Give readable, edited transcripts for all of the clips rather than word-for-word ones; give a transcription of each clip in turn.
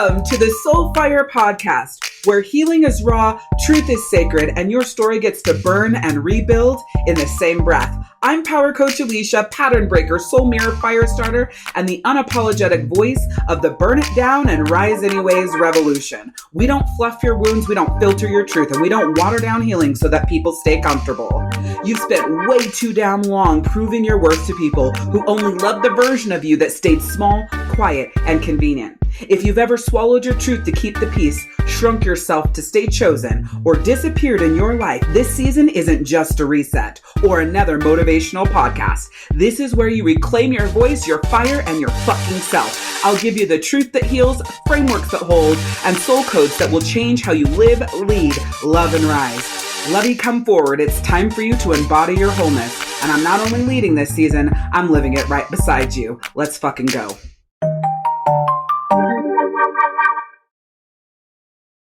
Welcome to the Soulfire Podcast, where healing is raw, truth is sacred, and your story gets to burn and rebuild in the same breath. I'm Power Coach Alishia, pattern breaker, soul mirror, fire starter, and the unapologetic voice of the burn it down and rise anyways revolution. We don't fluff your wounds, we don't filter your truth, and we don't water down healing so that people stay comfortable. You've spent way too damn long proving your worth to people who only love the version of you that stayed small, quiet, and convenient. If you've ever swallowed your truth to keep the peace, shrunk yourself to stay chosen, or disappeared in your life, this season isn't just a reset or another motivational podcast. This is where you reclaim your voice, your fire, and your fucking self. I'll give you the truth that heals, frameworks that hold, and soul codes that will change how you live, lead, love, and rise. Lovey, come forward. It's time for you to embody your wholeness. And I'm not only leading this season, I'm living it right beside you. Let's fucking go.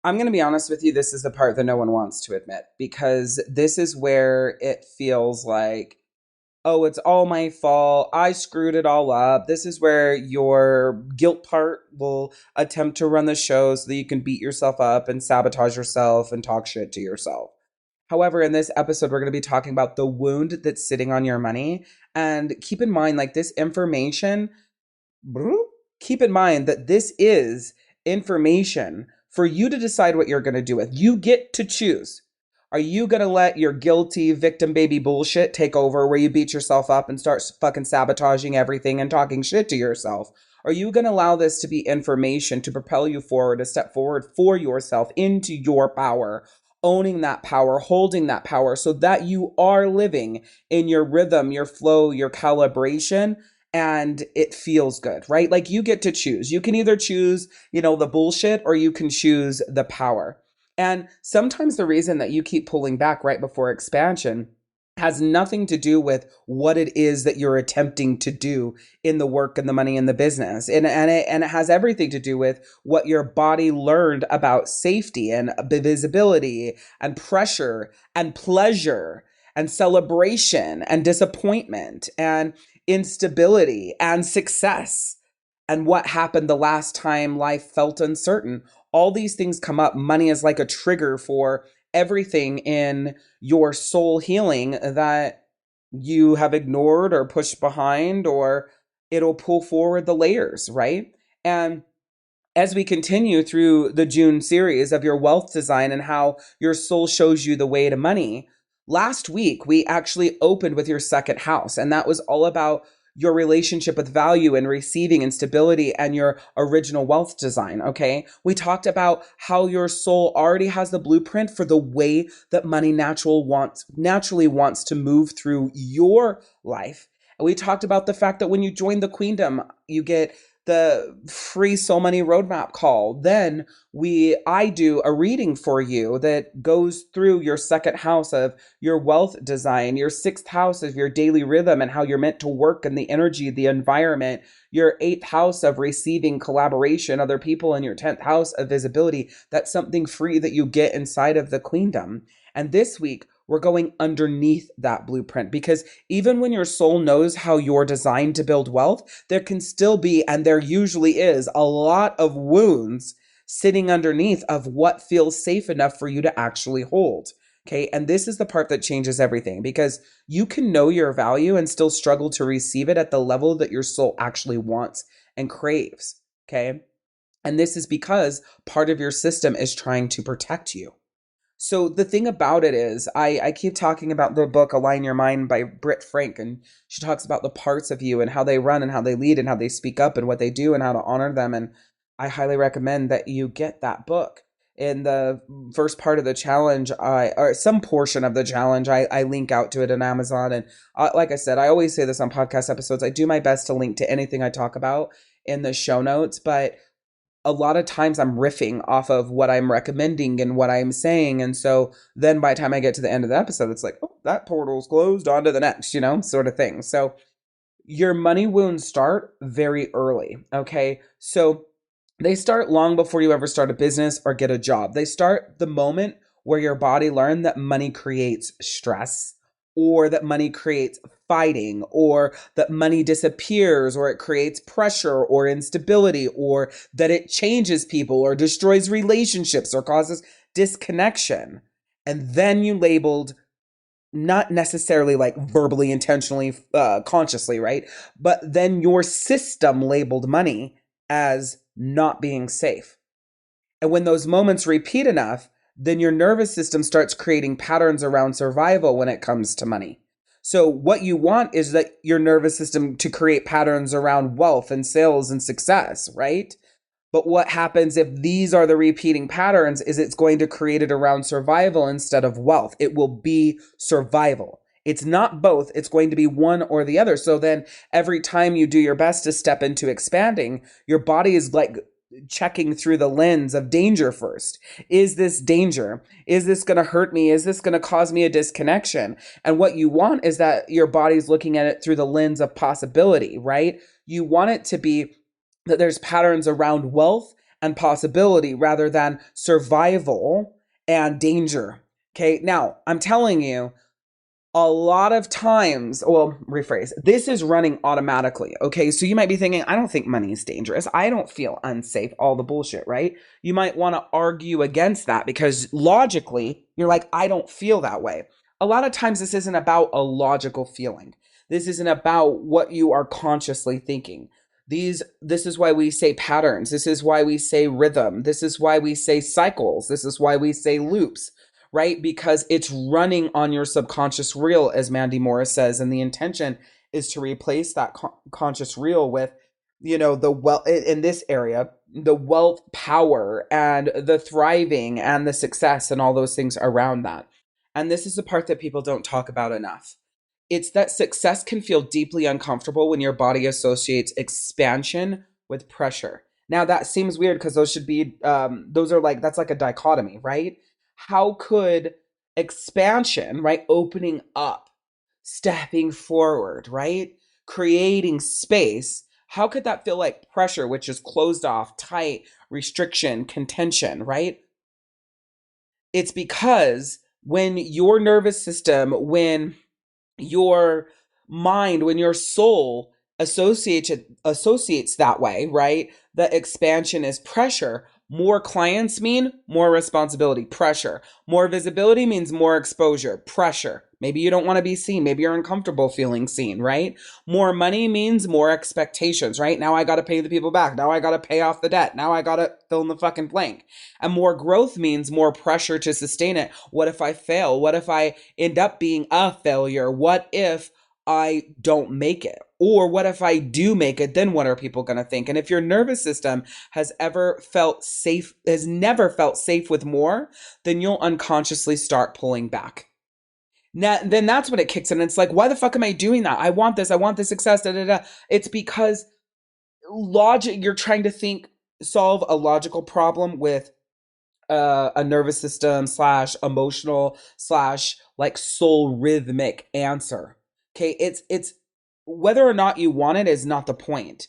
I'm going to be honest with you, this is the part that no one wants to admit, because this is where it feels like, oh, it's all my fault. I screwed it all up. This is where your guilt part will attempt to run the show so that you can beat yourself up and sabotage yourself and talk shit to yourself. However, in this episode, we're going to be talking about the wound that's sitting on your money. And keep in mind, like this information, keep in mind that this is information for you to decide what you're going to do with. You get to choose. Are you going to let your guilty victim baby bullshit take over where you beat yourself up and start fucking sabotaging everything and talking shit to yourself? Are you going to allow this to be information to propel you forward, to step forward for yourself into your power, owning that power, holding that power so that you are living in your rhythm, your flow, your calibration, and it feels good, right? Like you get to choose. You can either choose, the bullshit, or you can choose the power. And sometimes the reason that you keep pulling back right before expansion has nothing to do with what it is that you're attempting to do in the work and the money and the business. And it has everything to do with what your body learned about safety and visibility and pressure and pleasure and celebration and disappointment and instability and success and what happened the last time life felt uncertain. All these things come up. Money is like a trigger for everything in your soul healing that you have ignored or pushed behind, or it'll pull forward the layers, right? And as we continue through the June series of your wealth design and how your soul shows you the way to money, last week we actually opened with your second house, and that was all about your relationship with value and receiving and stability and your original wealth design, okay? We talked about how your soul already has the blueprint for the way that money naturally wants to move through your life. And we talked about the fact that when you join the Queendom, you get the free Soul Money Roadmap call. Then I do a reading for you that goes through your second house of your wealth design, your sixth house of your daily rhythm and how you're meant to work and the energy, the environment, your eighth house of receiving collaboration, other people, and your 10th house of visibility. That's something free that you get inside of the Queendom. And this week, we're going underneath that blueprint, because even when your soul knows how you're designed to build wealth, there can still be, and there usually is, a lot of wounds sitting underneath of what feels safe enough for you to actually hold. Okay. And this is the part that changes everything, because you can know your value and still struggle to receive it at the level that your soul actually wants and craves. Okay. And this is because part of your system is trying to protect you. So the thing about it is, I keep talking about the book Align Your Mind by Britt Frank, and she talks about the parts of you and how they run and how they lead and how they speak up and what they do and how to honor them. And I highly recommend that you get that book. In the first part of the challenge, or some portion of the challenge, I link out to it on Amazon. And like I said, I always say this on podcast episodes, I do my best to link to anything I talk about in the show notes, but a lot of times I'm riffing off of what I'm recommending and what I'm saying. And so then by the time I get to the end of the episode, it's like, oh, that portal's closed, on to the next, sort of thing. So your money wounds start very early. Okay. So they start long before you ever start a business or get a job. They start the moment where your body learned that money creates stress, or that money creates fighting, or that money disappears, or it creates pressure or instability, or that it changes people or destroys relationships or causes disconnection. And then you labeled, not necessarily like verbally, intentionally, consciously, right? But then your system labeled money as not being safe. And when those moments repeat enough, then your nervous system starts creating patterns around survival when it comes to money. So what you want is that your nervous system to create patterns around wealth and sales and success, right? But what happens if these are the repeating patterns is it's going to create it around survival instead of wealth. It will be survival. It's not both. It's going to be one or the other. So then every time you do your best to step into expanding, your body is like checking through the lens of danger first. Is this danger? Is this going to hurt me? Is this going to cause me a disconnection? And what you want is that your body's looking at it through the lens of possibility, right? You want it to be that there's patterns around wealth and possibility rather than survival and danger. Okay. Now I'm telling you, a lot of times, well, rephrase, this is running automatically. Okay. So you might be thinking, I don't think money is dangerous. I don't feel unsafe, all the bullshit, right? You might want to argue against that because logically you're like, I don't feel that way. A lot of times this isn't about a logical feeling. This isn't about what you are consciously thinking. This is why we say patterns. This is why we say rhythm. This is why we say cycles. This is why we say loops, right? Because it's running on your subconscious reel, as Mandy Morris says. And the intention is to replace that conscious reel with, the wealth in this area, the wealth, power, and the thriving and the success and all those things around that. And this is the part that people don't talk about enough. It's that success can feel deeply uncomfortable when your body associates expansion with pressure. Now that seems weird because those should be, that's like a dichotomy, right? How could expansion, right? Opening up, stepping forward, right? Creating space. How could that feel like pressure, which is closed off, tight, restriction, contention, right? It's because when your nervous system, when your mind, when your soul associates that way, right? The expansion is pressure. More clients mean more responsibility, pressure. More visibility means more exposure, pressure. Maybe you don't want to be seen. Maybe you're uncomfortable feeling seen, right? More money means more expectations, right? Now I got to pay the people back. Now I got to pay off the debt. Now I got to fill in the fucking blank. And more growth means more pressure to sustain it. What if I fail? What if I end up being a failure? What if I don't make it? Or what if I do make it? Then what are people going to think? And if your nervous system has never felt safe with more, then you'll unconsciously start pulling back. Now, then that's when it kicks in. It's like, why the fuck am I doing that? I want this success. Da, da, da. It's because you're trying to solve a logical problem with a nervous system / emotional / like soul rhythmic answer. Okay. It's whether or not you want it is not the point.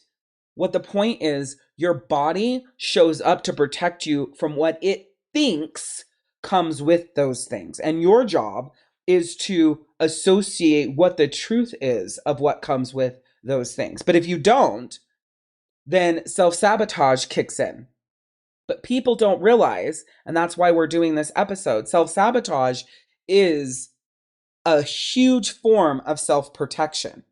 What the point is, your body shows up to protect you from what it thinks comes with those things. And your job is to associate what the truth is of what comes with those things. But if you don't, then self-sabotage kicks in. But people don't realize, and that's why we're doing this episode, self-sabotage is a huge form of self-protection.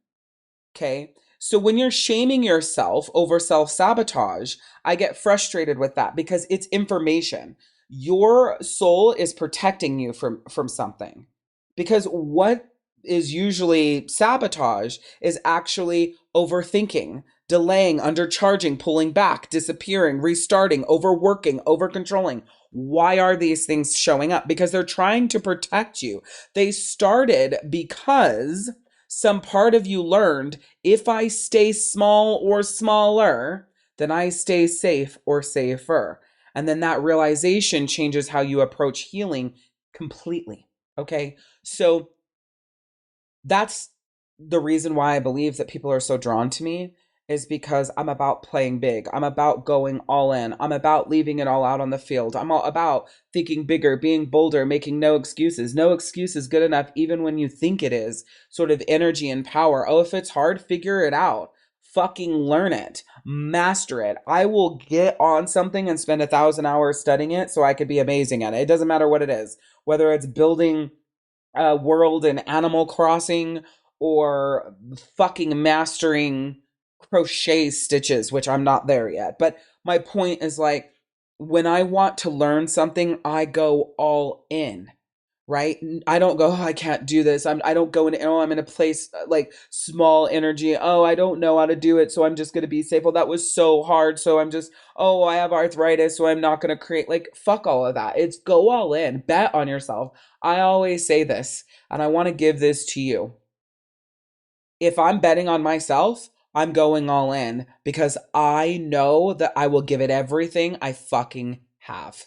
Okay? So when you're shaming yourself over self-sabotage, I get frustrated with that because it's information. Your soul is protecting you from something. Because what is usually sabotage is actually overthinking, delaying, undercharging, pulling back, disappearing, restarting, overworking, overcontrolling. Why are these things showing up? Because they're trying to protect you. They started because some part of you learned, if I stay small or smaller, then I stay safe or safer. And then that realization changes how you approach healing completely. Okay. So that's the reason why I believe that people are so drawn to me, is because I'm about playing big. I'm about going all in. I'm about leaving it all out on the field. I'm all about thinking bigger, being bolder, making no excuses. No excuse is good enough, even when you think it is. Sort of energy and power. Oh, if it's hard, figure it out. Fucking learn it. Master it. I will get on something and spend 1,000 hours studying it so I could be amazing at it. It doesn't matter what it is. Whether it's building a world in Animal Crossing or fucking mastering crochet stitches, which I'm not there yet. But my point is like, when I want to learn something, I go all in, right? I don't go, oh, I can't do this. I don't go in, oh, I'm in a place like small energy. Oh, I don't know how to do it. So I'm just going to be safe. Well, that was so hard. So I'm just, oh, I have arthritis. So I'm not going to create, like, fuck all of that. It's go all in, bet on yourself. I always say this, and I want to give this to you. If I'm betting on myself, I'm going all in because I know that I will give it everything I fucking have.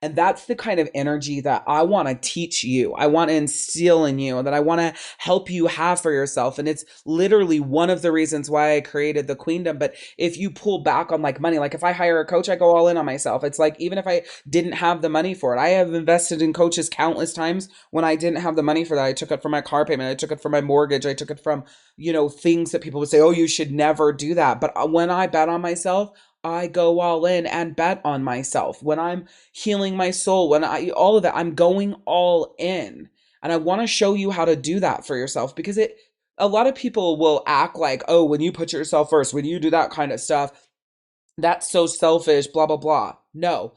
And that's the kind of energy that I want to teach you. I want to instill in you, that I want to help you have for yourself. And it's literally one of the reasons why I created the Queendom. But if you pull back on like money, like if I hire a coach, I go all in on myself. It's like, even if I didn't have the money for it, I have invested in coaches countless times when I didn't have the money for that. I took it from my car payment. I took it from my mortgage. I took it from, things that people would say, oh, you should never do that. But when I bet on myself, I go all in and bet on myself. When I'm healing my soul, all of that, I'm going all in. And I want to show you how to do that for yourself, because a lot of people will act like, oh, when you put yourself first, when you do that kind of stuff, that's so selfish, blah, blah, blah. No,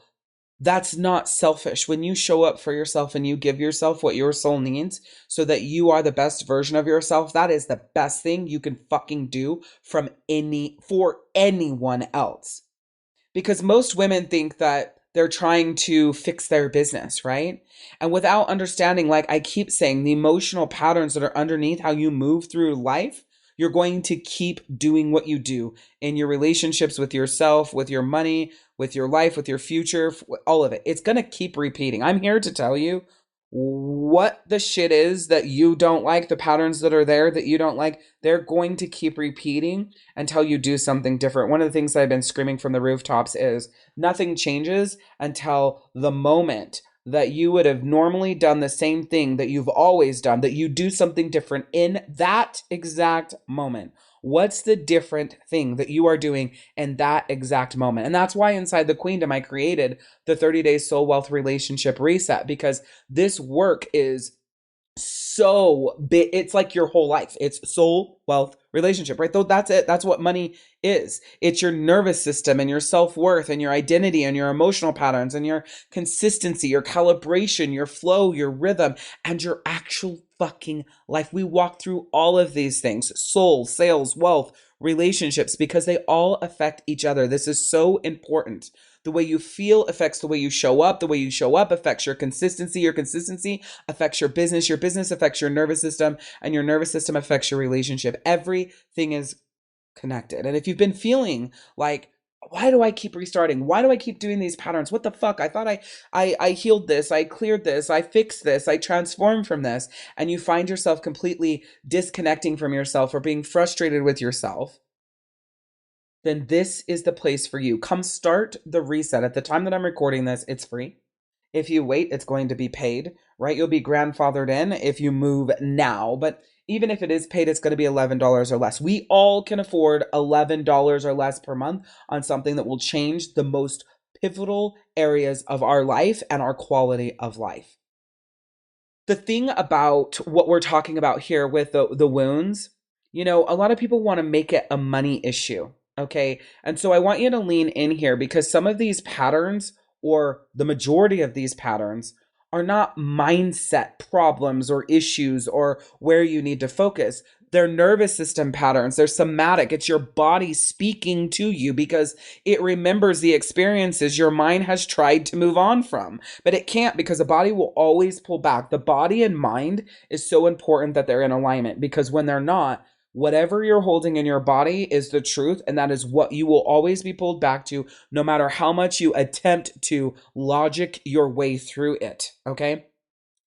that's not selfish. When you show up for yourself and you give yourself what your soul needs so that you are the best version of yourself, that is the best thing you can fucking do for anyone else. Because most women think that they're trying to fix their business, right? And without understanding, like I keep saying, the emotional patterns that are underneath how you move through life, you're going to keep doing what you do in your relationships with yourself, with your money, with your life, with your future, all of it. It's going to keep repeating. I'm here to tell you what the shit is that you don't like, the patterns that are there that you don't like. They're going to keep repeating until you do something different. One of the things that I've been screaming from the rooftops is nothing changes until the moment that you would have normally done the same thing that you've always done, that you do something different in that exact moment. What's the different thing that you are doing in that exact moment? And that's why inside the Queendom, I created the 30-day soul wealth relationship reset, because this work is so big. It's like your whole life. It's soul, wealth, relationship, right? Though that's it. That's what money is. It's your nervous system and your self-worth and your identity and your emotional patterns and your consistency, your calibration, your flow, your rhythm, and your actual fucking life. We walk through all of these things: soul, sales, wealth, relationships, because they all affect each other. This is so important. The way you feel affects the way you show up. The way you show up affects your consistency. Your consistency affects your business. Your business affects your nervous system, and your nervous system affects your relationship. Everything is connected. And if you've been feeling like, why do I keep restarting? Why do I keep doing these patterns? What the fuck? I thought I healed this. I cleared this. I fixed this. I transformed from this. And you find yourself completely disconnecting from yourself or being frustrated with yourself, then this is the place for you. Come start the reset. At the time that I'm recording this, it's free. If you wait, it's going to be paid, right? You'll be grandfathered in if you move now. But even if it is paid, it's going to be $11 or less. We all can afford $11 or less per month on something that will change the most pivotal areas of our life and our quality of life. The thing about what we're talking about here with the wounds, a lot of people want to make it a money issue. Okay. And so I want you to lean in here, because some of these patterns, or the majority of these patterns, are not mindset problems or issues or where you need to focus. They're nervous system patterns. They're somatic. It's your body speaking to you because it remembers the experiences your mind has tried to move on from, but it can't, because the body will always pull back. The body and mind is so important that they're in alignment, because when they're not, whatever you're holding in your body is the truth, and that is what you will always be pulled back to, no matter how much you attempt to logic your way through it, okay?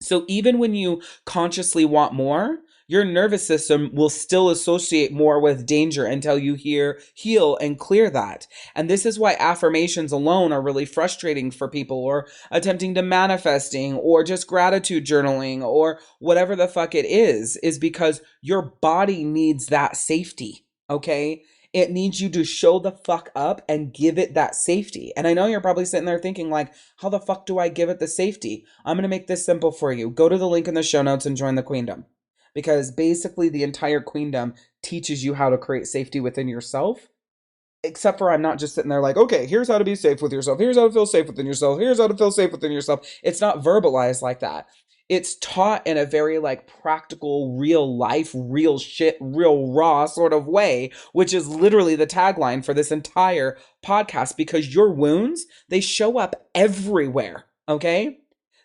So even when you consciously want more, your nervous system will still associate more with danger until you heal and clear that. And this is why affirmations alone are really frustrating for people, or attempting to manifesting, or just gratitude journaling, or whatever the fuck it is because your body needs that safety. Okay. It needs you to show the fuck up and give it that safety. And I know you're probably sitting there thinking like, how the fuck do I give it the safety? I'm going to make this simple for you. Go to the link in the show notes and join the Queendom. Because basically the entire Queendom teaches you how to create safety within yourself. Except for I'm not just sitting there like, okay, here's how to be safe with yourself. Here's how to feel safe within yourself. Here's how to feel safe within yourself. It's not verbalized like that. It's taught in a very like practical, real life, real shit, real raw sort of way, which is literally the tagline for this entire podcast, because your wounds, they show up everywhere. Okay.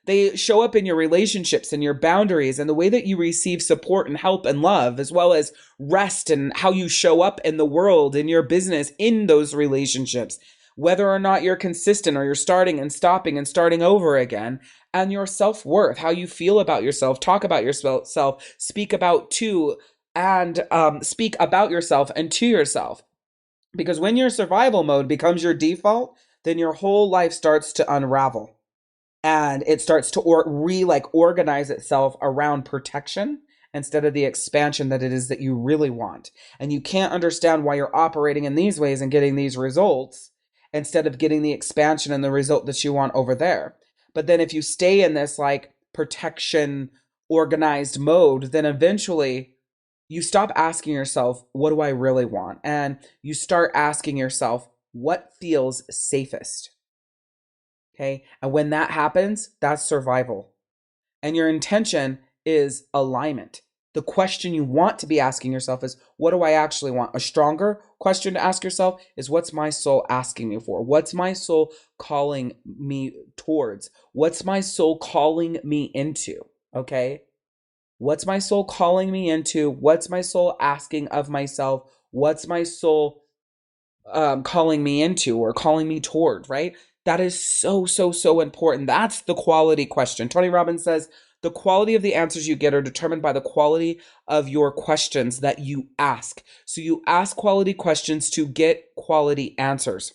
They show up in your relationships and your boundaries and the way that you receive support and help and love, as well as rest and how you show up in the world, in your business, in those relationships, whether or not you're consistent or you're starting and stopping and starting over again, and your self-worth, how you feel about yourself, talk about yourself, speak about yourself and to yourself. Because when your survival mode becomes your default, then your whole life starts to unravel. And it starts to organize itself around protection instead of the expansion that it is that you really want. And you can't understand why you're operating in these ways and getting these results instead of getting the expansion and the result that you want over there. But then if you stay in this like protection organized mode, then eventually you stop asking yourself, what do I really want? And you start asking yourself, what feels safest? Okay. And when that happens, that's survival. And your intention is alignment. The question you want to be asking yourself is, what do I actually want? A stronger question to ask yourself is, what's my soul asking me for? What's my soul calling me towards? What's my soul calling me into? Okay. What's my soul calling me into? What's my soul asking of myself? What's my soul calling me into or calling me toward, right? That is so, so, so important. That's the quality question. Tony Robbins says, the quality of the answers you get are determined by the quality of your questions that you ask. So you ask quality questions to get quality answers.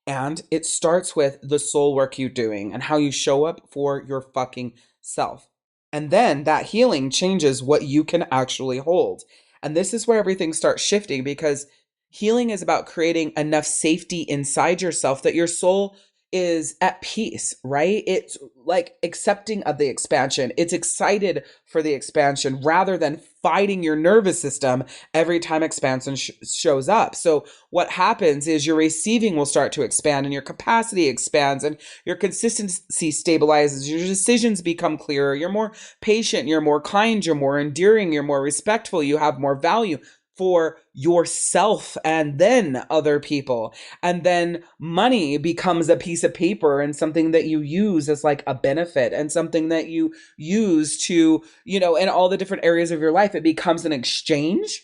And it starts with the soul work you're doing and how you show up for your fucking self. And then that healing changes what you can actually hold. And this is where everything starts shifting, because healing is about creating enough safety inside yourself that your soul is at peace, right? It's like accepting of the expansion. It's excited for the expansion rather than fighting your nervous system every time expansion shows up. So what happens is your receiving will start to expand and your capacity expands and your consistency stabilizes. Your decisions become clearer. You're more patient. You're more kind. You're more enduring. You're more respectful. You have more value for yourself and then other people. And then money becomes a piece of paper and something that you use as like a benefit and something that you use to, in all the different areas of your life. It becomes an exchange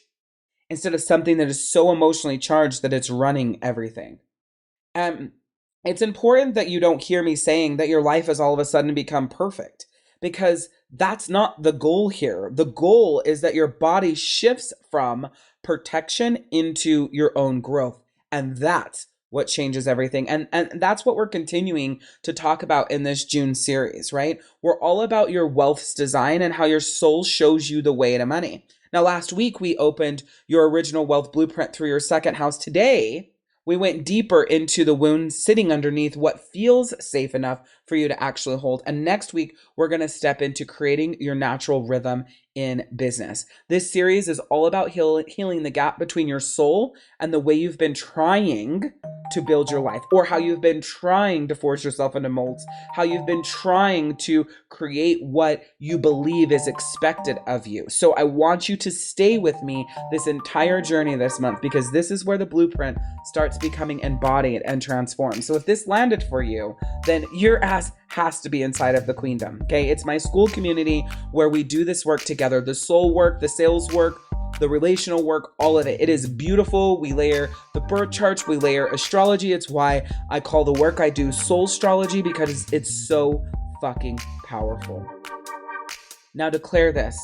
instead of something that is so emotionally charged that it's running everything. And it's important that you don't hear me saying that your life has all of a sudden become perfect, because that's not the goal here. The goal is that your body shifts from protection into your own growth. And that's what changes everything. And that's what we're continuing to talk about in this June series, right? We're all about your wealth's design and how your soul shows you the way to money. Now, last week, we opened your original wealth blueprint through your second house. Today, we went deeper into the wounds sitting underneath what feels safe enough for you to actually hold. And next week, we're going to step into creating your natural rhythm in business. This series is all about healing the gap between your soul and the way you've been trying to build your life, or how you've been trying to force yourself into molds, how you've been trying to create what you believe is expected of you. So I want you to stay with me this entire journey this month, because this is where the blueprint starts becoming embodied and transformed. So if this landed for you, then your ass has to be inside of the Queendom. Okay. It's my school community where we do this work together, the soul work, the sales work, the relational work, all of it. It is beautiful. We layer the birth charts, we layer astrology. It's why I call the work I do SOULstrology, because it's so fucking powerful. Now declare this: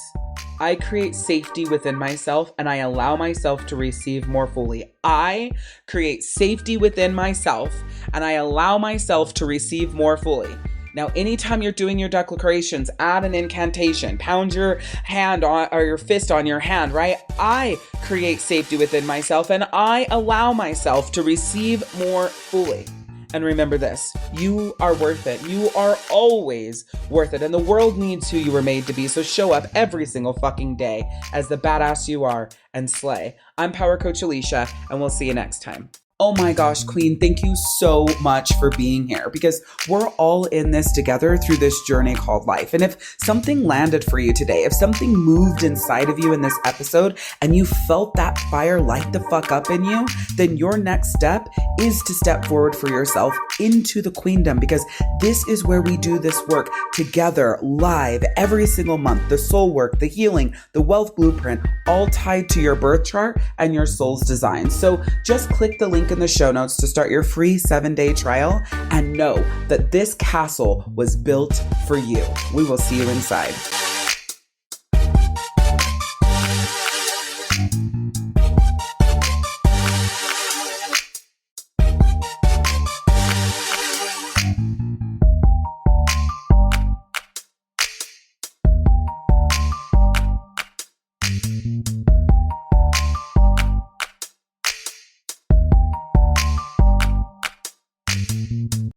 I create safety within myself and I allow myself to receive more fully. I create safety within myself and I allow myself to receive more fully. Now, anytime you're doing your declarations, add an incantation, pound your hand on, or your fist on your hand, right? I create safety within myself and I allow myself to receive more fully. And remember this, you are worth it. You are always worth it. And the world needs who you were made to be. So show up every single fucking day as the badass you are and slay. I'm Power Coach Alishia, and we'll see you next time. Oh my gosh, Queen, thank you so much for being here, because we're all in this together through this journey called life. And if something landed for you today, if something moved inside of you in this episode and you felt that fire light the fuck up in you, then your next step is to step forward for yourself into the Queendom, because this is where we do this work together live every single month. The soul work, the healing, the wealth blueprint, all tied to your birth chart and your soul's design. So just click the link in the show notes to start your free 7-day trial and know that this castle was built for you. We will see you inside.